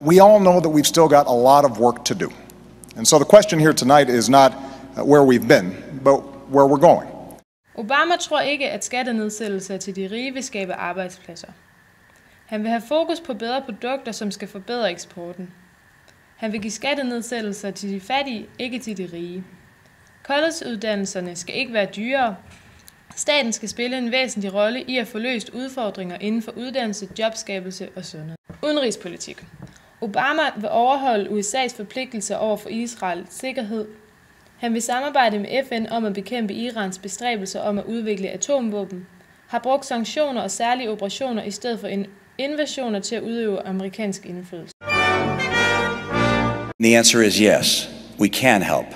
We all know that we've still got a lot of work to do. And so the question here tonight is not where we've been, but where we're going. Obama tror ikke, at skattenedsættelser til de rige vil skabe arbejdspladser. Han vil have fokus på bedre produkter, som skal forbedre eksporten. Han vil give skattenedsættelser til de fattige, ikke til de rige. Collegeuddannelserne skal ikke være dyrere. Staten skal spille en væsentlig rolle i at få løst udfordringer inden for uddannelse, jobskabelse og sundhed. Udenrigspolitik. Obama vil overholde USA's forpligtelser over for Israels sikkerhed. Han vil samarbejde med FN om at bekæmpe Irans bestræbelser om at udvikle atomvåben, har brugt sanktioner og særlige operationer i stedet for invasioner til at udøve amerikansk indflydelse. The answer is yes, we can help,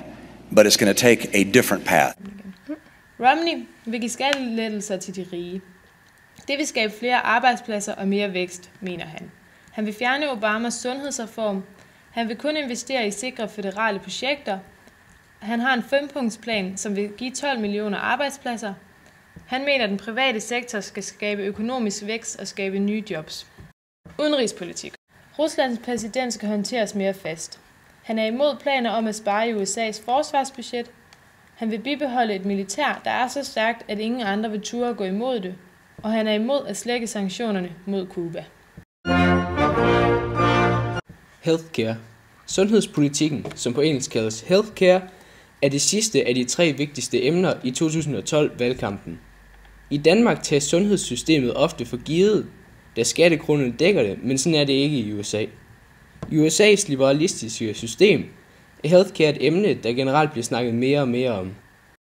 but it's going to take a different path. Romney vil give skattelettelser til de rige. Det vil skabe flere arbejdspladser og mere vækst, mener han. Han vil fjerne Obamas sundhedsreform. Han vil kun investere i sikre føderale projekter. Han har en 5-punktsplan, som vil give 12 millioner arbejdspladser. Han mener, at den private sektor skal skabe økonomisk vækst og skabe nye jobs. Udenrigspolitik. Ruslands præsident skal håndteres mere fast. Han er imod planer om at spare i USA's forsvarsbudget. Han vil bibeholde et militær, der er så stærkt, at ingen andre vil turde gå imod det. Og han er imod at slække sanktionerne mod Cuba. Healthcare. Sundhedspolitikken, som på engelsk kaldes healthcare, er det sidste af de 3 vigtigste emner i 2012-valgkampen. I Danmark tages sundhedssystemet ofte for givet, da skattekronerne dækker det, men sådan er det ikke i USA. I USA's liberalistiske system er healthcare et emne, der generelt bliver snakket mere og mere om.